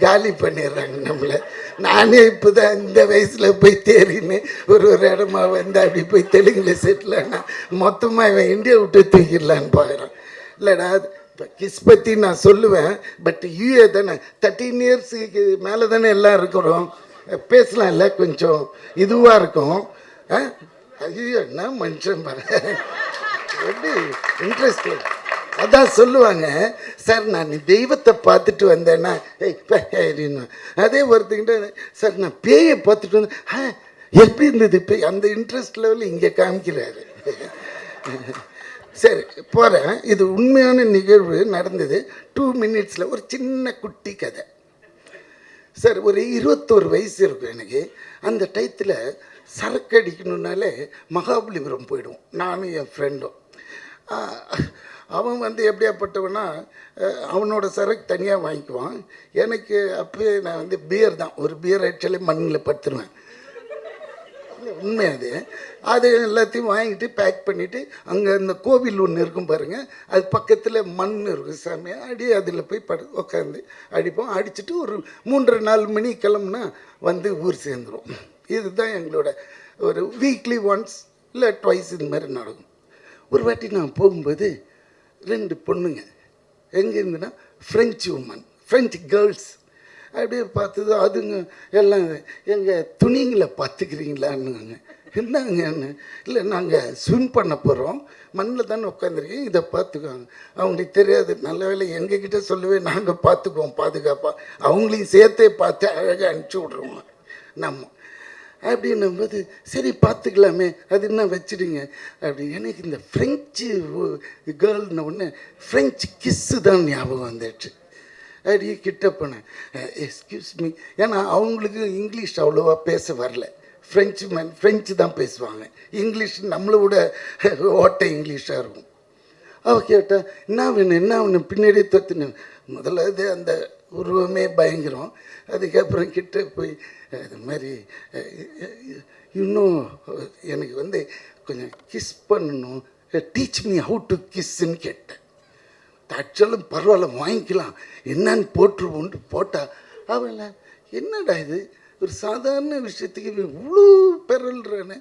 காலி பண்ணிடுறாங்க நம்மளை. நானே இப்போ தான் இந்த வயசில் போய் தேறின்னு ஒரு இடமா வந்து அப்படி போய் தெலுங்கில் செட்டில் ஆனால் மொத்தமாக இவன் இந்தியா விட்டு தூக்கிடலான்னு பார்க்குறான். இல்லைடா இப்போ கிஸ் பற்றி நான் சொல்லுவேன், பட் யூஏ தானே 13 இயர்ஸுக்கு மேலே தானே எல்லாம் இருக்கிறோம், பேசலாம் இல்லை, கொஞ்சம் இதுவாக இருக்கும். ஐயோ என்ன மனுஷன் எப்படி இன்ட்ரெஸ்ட். அதான் சொல்லுவாங்க, சார் நான் தெய்வத்தை பார்த்துட்டு வந்தேன்னா அதே ஒருத்தங்கிட்ட சார் நான் பேயை பார்த்துட்டு வந்தேன் எப்படி இருந்தது பேய், அந்த இன்ட்ரெஸ்ட் லெவலில் இங்கே காமிக்கிறாரு. சரி போகிறேன். இது உண்மையான நிகழ்வு நடந்தது. 2 மினிட்ஸில் ஒரு சின்ன குட்டி கதை. சார் ஒரு 21 வயசு இருக்கும் எனக்கு. அந்த டயத்தில் சரக்கு அடிக்கணுன்னாலே மகாபலிபுரம் போயிடுவோம், நானும் என் ஃப்ரெண்டும். அவன் வந்து எப்படியாப்பட்டவனா அவனோட சரக்கு தனியாக வாங்கிக்குவான். எனக்கு அப்போயே நான் வந்து பியர் தான், ஒரு பியர் ஆக்சுவலி மண்ணில் படுத்துருவேன். உண்மை அது எல்லாத்தையும் வாங்கிட்டு பேக் பண்ணிவிட்டு அங்கே இந்த கோவில் ஒன்று இருக்கும் பாருங்கள், அது பக்கத்தில் மண் இருக்கும் சாமி, அடி அதில் போய் உட்காந்து அடிப்போம். அடிச்சுட்டு ஒரு 3-4 மணி கிளம்புனா வந்து ஊர் சேர்ந்துடும். இதுதான் எங்களோட ஒரு வீக்லி ஒன்ஸ் இல்லை ட்வைஸ் இது மாதிரி நடக்கும். ஒரு வாட்டி நான் போகும்போது 2 பொண்ணுங்க எங்கே இருந்துன்னா ஃப்ரெஞ்சு உமன், ஃப்ரெஞ்சு கேர்ள்ஸ் அப்படியே பார்த்தது. அதுங்க எல்லாம் எங்கள் துணிங்களை பார்த்துக்கிறீங்களான்னு. என்னங்க, இல்லை நாங்கள் ஸ்விம் பண்ண போகிறோம், மண்ணில் தானே உட்காந்துருக்கேன், இதை பார்த்துக்குவாங்க. அவங்களுக்கு தெரியாது. நல்ல வேலை எங்ககிட்ட சொல்லவே நாங்கள் பார்த்துக்குவோம் பாதுகாப்பாக, அவங்களையும் சேர்த்தே பார்த்து அழகாக அனுப்பிச்சி விட்ருவோம் நம்ம. அப்படின்னும்போது சரி பார்த்துக்கலாமே, அது என்ன வச்சுடுங்க அப்படி. எனக்கு இந்த ஃப்ரெஞ்சு கேர்ள்னு ஒன்று ஃப்ரெஞ்சு கிஸ்ஸு தான் ஞாபகம் வந்துடுச்சு. அப்படியே கிட்ட போனேன், எக்ஸ்கியூஸ் மீ. ஏன்னா அவங்களுக்கு இங்கிலீஷ் அவ்வளோவா பேச வரல, ஃப்ரெஞ்சு தான் பேசுவாங்க. இங்கிலீஷ் நம்மளை விட ஓட்ட இங்கிலீஷாக இருக்கும். அவள் கேட்டால் என்ன வேணும் என்ன வேணும், பின்னாடியே தொத்துனேன். முதல்ல இது அந்த உருவமே பயங்கரம். அதுக்கப்புறம் கிட்ட போய் இது மாதிரி இன்னும் எனக்கு வந்து கொஞ்சம் கிஸ் பண்ணணும், டீச் மீ ஹவு டு கிஸ்ன்னு கேட்டேன். ஆக்சுவலும் பரவாயில்ல வாங்கிக்கலாம் என்னன்னு போட்டுருவோன்ட்டு போட்டால் அவள என்னடா இது ஒரு சாதாரண விஷயத்துக்கு இவ்வளோ பெறல்றானே.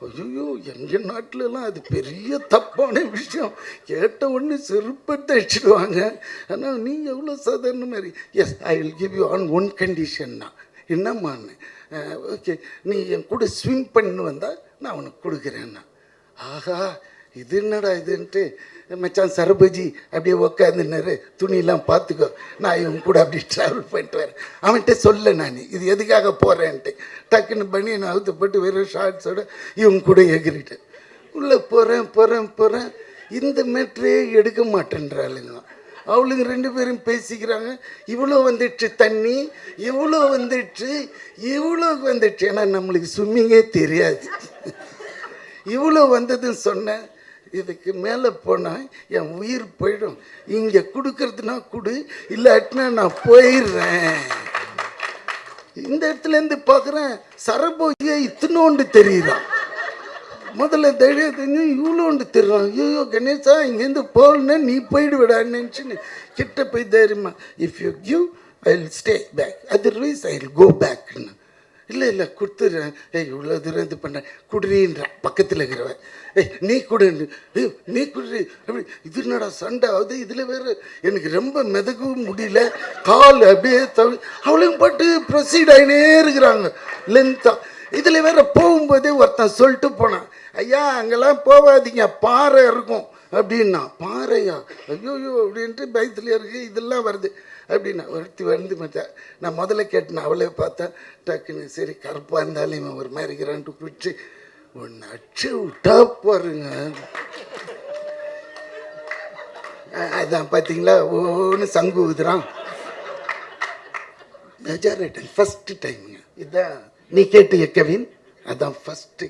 ஐயோ எங்கள் நாட்டிலலாம் அது பெரிய தப்பான விஷயம், கேட்ட உடனே செருப்பத்தை அடிச்சிடுவாங்க. ஆனால் நீங்கள் எவ்வளோ சாதாரண மாதிரி. Yes I will give you on one கண்டிஷன்னா. என்னம்மான்னு, ஓகே நீ என் கூட ஸ்விம் பண்ணி வந்தால் நான் உனக்கு கொடுக்குறேன்னா. ஆஹா இது என்னடா இதுன்ட்டு மச்சான் சரபஜி அப்படியே உக்காந்துன்னாரு, துணியெல்லாம் பார்த்துக்கோ நான் இவங்க கூட அப்படி ட்ராவல் பண்ணிட்டு வரேன். அவன்கிட்ட சொல்ல நான் இது எதுக்காக போகிறேன்ட்டு டக்குன்னு பண்ணி நான் அவுத்துப்பட்டு வெறும் ஷார்ட்ஸோட இவங்க கூட எகிரிட்டேன். உள்ளே போகிறேன். இந்த மேட்ரே எடுக்க மாட்டேன்றாளுங்க. அவளுங்க 2 பேரும் பேசிக்கிறாங்க. இவ்வளோ வந்துடுச்சு தண்ணி, இவ்வளோ வந்துடுச்சு. ஏன்னா நம்மளுக்கு ஸ்விம்மிங்கே தெரியாது. இவ்வளோ வந்ததுன்னு சொன்னேன். இதுக்கு மேலே போனால் என் உயிர் போயிடும், இங்கே கொடுக்கறதுனா கொடு, இல்லாட்டினா நான் போயிடுறேன். இந்த இடத்துலேருந்து பார்க்குறேன் சரபோஜியை இத்தனோண்டு தெரியுறான். முதல்ல தைரியம் தெரிஞ்சு இவ்வளோண்டு தெரியும். ஐயோ கணேசா இங்கேருந்து போகலன்னா நீ போயிடுவிடான்னு நினச்சின்னு கிட்ட போய் தைரியமா, if you give I will stay back, otherwise I will go பேக்ன்னு. இல்லை கொடுத்துட்றேன். இவ்வளோ தூரம் இது பண்ணுறேன், குடுறீன்றேன். பக்கத்தில் இருக்கிறவன் நீ குடு அப்படி. இது என்னடா சண்டை ஆகுது, இதில் வேறு எனக்கு ரொம்ப மிதக்கவும் முடியல, கால் அப்படியே அவளையும் பாட்டு ப்ரொசீட் ஆகினே இருக்கிறாங்க லென்த்தாக. இதில் வேற போகும்போதே ஒருத்தன் சொல்லிட்டு போனான், ஐயா அங்கெல்லாம் போகாதீங்க பாறை இருக்கும் அப்படின்னா. பாறையா, ஐயோ அப்படின்ட்டு பயத்துலேயே இருக்குது, இதெல்லாம் வருது அப்படின்னா. ஒருத்தி வந்து மச்சான் நான் முதல்ல கேட்டேன், அவளே பார்த்தா டக்குன்னு சரி கருப்பாக இருந்தாலும் இவன் ஒரு மாதிரி இருக்கிறான்ட்டு பிடிச்சி ஒன்று அச்சு விட்டா பாருங்க. அதான் பார்த்தீங்களா ஒன்று சங்கு ஊதுறான். மெஜாரிட்டி ஃபஸ்ட்டு டைமுங்க இதுதான் நீ கேட்டு கவின். அதான் ஃபஸ்ட்டு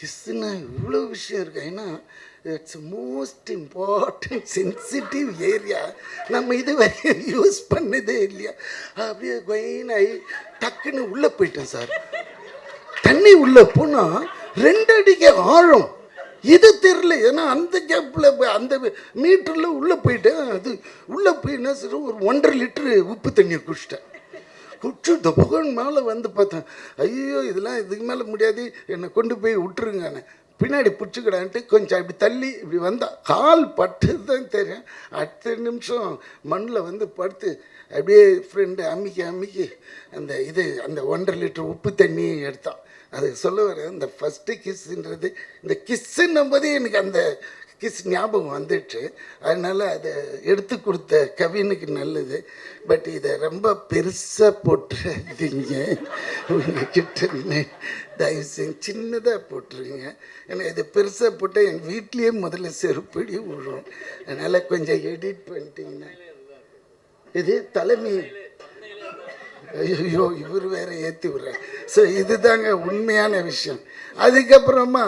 கிஸ்ஸுன்னா இவ்வளோ விஷயம் இருக்கு. ஏன்னா it's most important sensitive area, நம்ம இது வரையும் யூஸ் பண்ணதே இல்லையா. அப்படியே கொயினாகி டக்குன்னு உள்ளே போயிட்டேன் சார். தண்ணி உள்ளே போனால் 2 அடிக்கு ஆழம். இது தெரியல. ஏன்னா அந்த கேப்பில் அந்த மீட்டரில் உள்ளே போயிட்டேன். அது உள்ளே போய் என்ன சரி ஒரு 1.5 லிட்டரு உப்பு தண்ணியை குடிச்சிட்டேன். குடிச்சு இந்த புகழ் மேலே வந்து பார்த்தேன். ஐயோ இதெல்லாம் இதுக்கு மேலே முடியாது, என்னை கொண்டு போய் விட்டுருங்கண்ணே. பின்னாடி பிடிச்சிக்கிடான்ட்டு கொஞ்சம் அப்படி தள்ளி இப்படி வந்தால் கால் பட்டது தான் தெரியும். அடுத்த நிமிஷம் மண்ணில் வந்து படுத்து அப்படியே ஃப்ரெண்டு அம்மிக்கி அந்த அந்த 1.5 லிட்டர் உப்பு தண்ணியை எடுத்தான். அது சொல்ல வர இந்த ஃபஸ்ட்டு கிஸ்ஸுன்றது, இந்த கிஸ்ஸுன்னும் போதே எனக்கு அந்த கிஸ் ஞாபகம் வந்துடுச்சு. அதனால் அதை எடுத்து கொடுத்த கவினுக்கு நல்லது. பட் இதை ரொம்ப பெருசாக போட்டுறீங்க உங்ககிட்ட, தயவு செஞ்சு சின்னதாக போட்டுருங்க. ஏன்னா இதை பெருசாக போட்டால் எங்கள் வீட்லேயே முதல்ல செருப்படி விழும். அதனால் கொஞ்சம் எடிட் பண்ணிட்டீங்கன்னா. இது தலைமை, ஐயோ இவர் வேற ஏற்றி விடுறார். ஸோ இதுதாங்க உண்மையான விஷயம். அதுக்கப்புறமா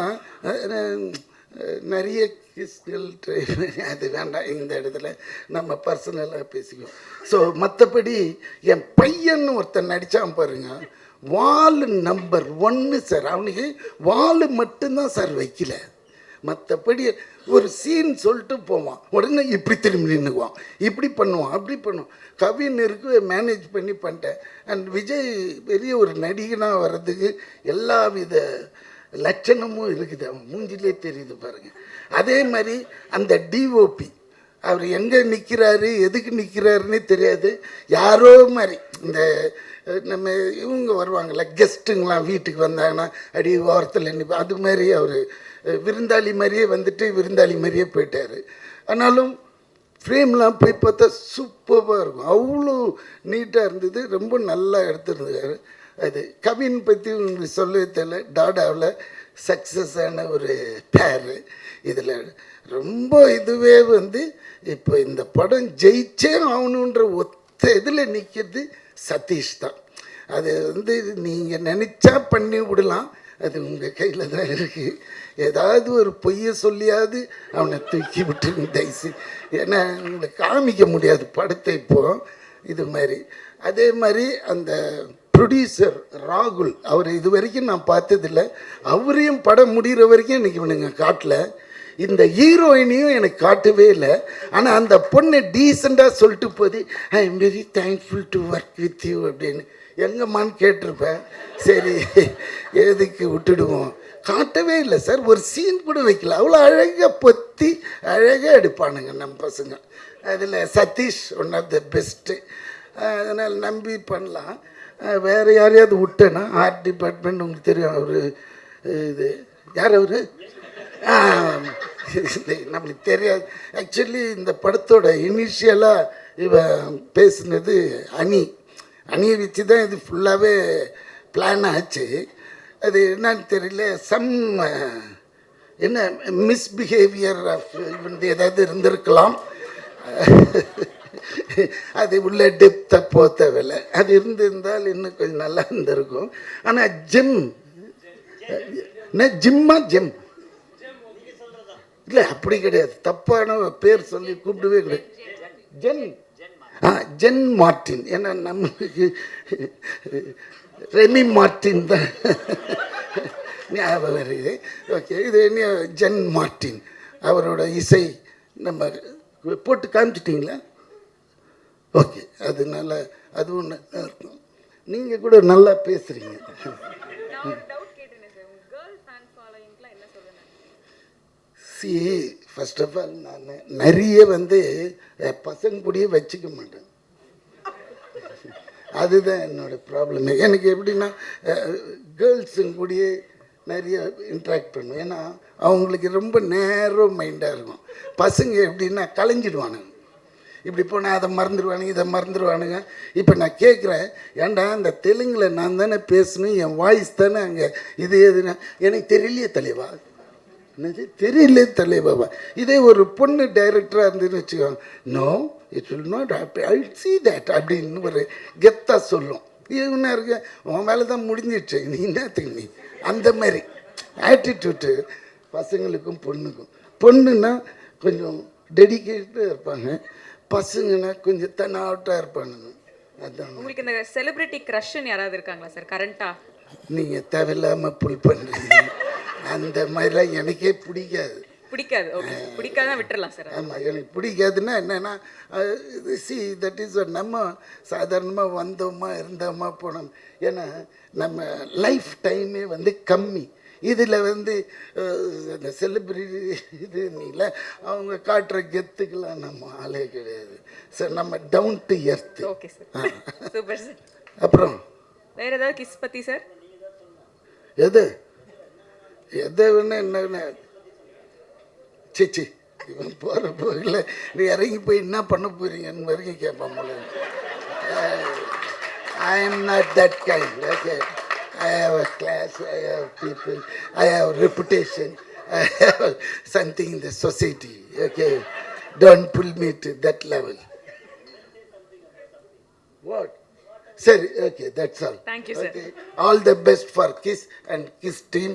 நிறைய கிஸ்கள் ட்ரை பண்ணி, அது வேண்டாம் இந்த இடத்துல நம்ம பர்சனலாக பேசிக்குவோம். ஸோ மற்றபடி என் பையன்னு ஒருத்தன் நடித்தான் பாருங்க, வால் நம்பர் 1 சார். அவனுக்கு வால் மட்டும்தான் சார் வைக்கல, மற்றபடி ஒரு சீன் சொல்லிட்டு போவான், உடனே இப்படி திரும்பி நின்றுக்குவான், இப்படி பண்ணுவான், அப்படி பண்ணுவான். கவின் இருக்கு மேனேஜ் பண்ணிட்டேன். அண்ட் விஜய் பெரிய ஒரு நடிகனாக வர்றதுக்கு எல்லா வித லட்சணமும் இருக்குது, அவன் மூஞ்சிலே தெரியுது பாருங்கள். அதே மாதிரி அந்த டிஓபி அவர் எங்கே நிற்கிறாரு எதுக்கு நிற்கிறாருன்னே தெரியாது, யாரோ மாதிரி இந்த நம்ம இவங்க வருவாங்கள்ல கெஸ்ட்டுங்களாம் வீட்டுக்கு வந்தாங்கன்னா அடி ஓரத்தில் நிற்ப, அது மாதிரி அவர் விருந்தாளி மாதிரியே வந்துட்டு விருந்தாளி மாதிரியே போயிட்டார். ஆனாலும் ஃப்ரேம்லாம் போய் பார்த்தா சூப்பராக இருக்கும், அவ்வளோ நீட்டாக இருந்தது, ரொம்ப நல்லா எடுத்துருந்தார். அது கவின் பற்றி உங்களுக்கு சொல்லவே தெரியல, டாடாவில் சக்ஸஸ் ஆன ஒரு பேர். இதில் ரொம்ப இதுவே வந்து இப்போ இந்த படம் ஜெயிச்சே ஆகணுன்ற ஒத்த இதில் நிற்கிறது சதீஷ் தான். அது வந்து நீங்கள் நினச்சா பண்ணி விடலாம், அது உங்கள் கையில் தான் இருக்குது. ஏதாவது ஒரு பொய்யை சொல்லியாவது அவனை தூக்கி விட்டுருங்க தயவுசு. ஏன்னா உங்களை காமிக்க முடியாது படத்தை இப்போது இது மாதிரி. அதே மாதிரி அந்த ப்ரொடியூசர் ராகுல், அவர் இது வரைக்கும் நான் பார்த்ததில்லை, அவரையும் படம் முடிகிற வரைக்கும் எனக்கு இவனுங்க காட்டல. இந்த ஹீரோயினையும் எனக்கு காட்டவே இல்லை. ஆனால் அந்த பொண்ணை டீசெண்டாக சொல்லிட்டு போது I am very thankful to work with you அப்படின்னு எங்கம்மான்னு கேட்டிருப்பேன். சரி எதுக்கு விட்டுடுவோம், காட்டவே இல்லை சார், ஒரு சீன் கூட வைக்கல. அவ்வளோ அழகாக பொத்தி அழகாக எடுப்பானுங்க நம்ம பசங்க. அதில் Sathish one of the best. அதனால் நம்பி பண்ணலாம். வேறு யாரையாவது விட்டேன்னா ஆர்ட் டிபார்ட்மெண்ட் உங்களுக்கு தெரியும், அவர் இது யார் அவர் நம்மளுக்கு தெரியாது. ஆக்சுவலி இந்த படத்தோட இனிஷியலாக இவன் பேசுனது அணியை வச்சு தான் இது ஃபுல்லாகவே பிளான் ஆச்சு. அது என்னன்னு தெரியல, என்ன மிஸ்பிஹேவியர் ஆஃப் இவன் ஏதாவது இருந்திருக்கலாம். அது உள்ள டெப்த்தை போத்தவில்லை, அது இருந்திருந்தால் இன்னும் கொஞ்சம் நல்லா இருந்திருக்கும். ஆனால் ஜிம்மா இல்லை அப்படி கிடையாது, தப்பான பேர் சொல்லி கூப்பிடவே கிடையாது. ஜென் மார்ட்டின், ஏன்னா நம்மளுக்கு ரெமி மார்ட்டின் தான் ஞாபகம் வருது. ஓகே, இது என்ன ஜென் மார்ட்டின், அவரோட இசை நம்ம போட்டு காமிச்சிட்டிங்களா? ஓகே, அதனால அதுவும் நல்லா இருக்கும். நீங்கள் கூட நல்லா பேசுகிறீங்க. சி ஃபர்ஸ்ட் ஆஃப் ஆல் நான் நிறைய வந்து பசங்க கூடயே வச்சுக்க மாட்டேன், அதுதான் என்னோடய ப்ராப்ளமே. எனக்கு எப்படின்னா கேர்ள்ஸுங்க கூடயே நிறைய இன்ட்ராக்ட் பண்ணுவேன், ஏன்னா அவங்களுக்கு ரொம்ப நேரோ மைண்டாக இருக்கும். பசங்க எப்படின்னா கலைஞ்சிடுவானுங்க, இப்படி போனால் அதை மறந்துடுவானுங்க இதை மறந்துடுவானுங்க. இப்போ நான் கேட்குறேன், ஏன்டா இந்த தெலுங்கில் நான் தானே பேசணும், என் வாய்ஸ் தானே அங்கே இது எதுனா எனக்கு தெரியலையே தலைவா, என்னது தெரியல தலைவாவா. இதே ஒரு பொண்ணு டைரக்டராக இருந்துன்னு வச்சுக்கோங்க, no it will not happy, I see that அப்படின்னு ஒரு கெத்தாக சொல்லும். இவனா இருக்க உன் மேலே தான் முடிஞ்சிடுச்சு, நீ என்னத்துக்கு நீ அந்த மாதிரி ஆட்டிடியூட்டு பசங்களுக்கும் பொண்ணுக்கும். பொண்ணுன்னா கொஞ்சம் டெடிக்கேட்டாக இருப்பாங்க, பசங்கன்னா கொஞ்சம் தன்னாட்டாக இருப்பானுங்க. அதுதான். உங்களுக்கு இந்த செலிபிரிட்டி க்ரஷ்ன்னு யாராவது இருக்காங்களா சார் கரண்ட்டாக? நீங்கள் தேவையில்லாமல் புல் பண்ணுறீங்க, அந்த மாதிரிலாம் எனக்கே பிடிக்காது. பிடிக்காது. ஓகே, பிடிக்காதான் விட்டுறலாம் சார். ஆமாம், எனக்கு பிடிக்காதுன்னா என்னென்னா தட் இஸ் நம்ம சாதாரணமாக வந்தோமா இருந்தோமா போனோம். ஏன்னா நம்ம லைஃப் டைமே வந்து கம்மி. இதில் வந்து அந்த செலிப்ரிட்டி இது இல்லை, அவங்க காட்டுற கெத்துக்கெல்லாம் நம்ம ஆளே கிடையாது சார். நம்ம down to earth. Okay sir, super sir. அப்புறம் வேற ஏதாவது கிஸ் பற்றி சார்? எது வேணா என்ன சிச்சி இவன் போகிற போகில் நீ இறங்கி போய் என்ன பண்ண போகிறீங்கன்னு வரைக்கும் கேட்பான் போல. I am not that kind. Okay, I have a class, I have people, I have reputation, I have something in the society. Okay, don't pull me to that level. What? Sir, okay, that's all. Thank you, sir. Okay. All the best for KISS and KISS team.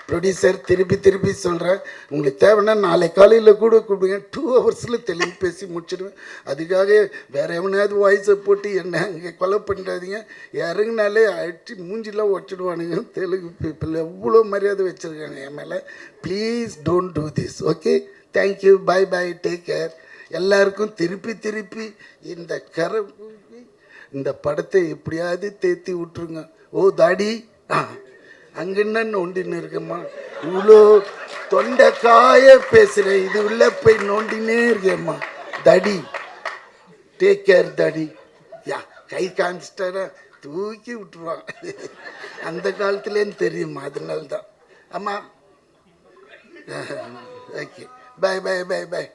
Producer திருப்பி சொல்கிறேன், உங்களுக்கு தேவைன்னா நாளை காலையில் கூட கூப்பிடுங்க, 2 ஹவர்ஸில் தெளிவு பேசி முடிச்சிடுவேன். அதுக்காக வேறு எவனாவது வாய்ஸை போட்டு என்ன அங்கே கொலை பண்ணுறாதீங்க. இறங்கினாலே அடிச்சு மூஞ்சிலாம் ஒச்சிடுவானுங்க. தெலுங்கு பீப்புள் எவ்வளோ மரியாதை வச்சுருக்காங்க என் மேலே. Please don't do this. Okay, thank you, bye bye, take care. எல்லாருக்கும் திருப்பி இந்த படத்தை எப்படியாவது தேத்தி விட்டுருங்க. ஓ தாடி அங்கன்னு நோண்டின்னு இருக்கேம்மா, இவ்வளோ தொண்டை காய பேசுகிறேன், இது உள்ள போய் நோண்டினே இருக்கேம்மா. தடி, டேக் கேர் தடி. யா கை காமிச்சிட்டாரா தூக்கி விட்டுருவான். அந்த காலத்துலேன்னு தெரியுமா, அதனால தான். ஆமாம், okay, bye bye bye by.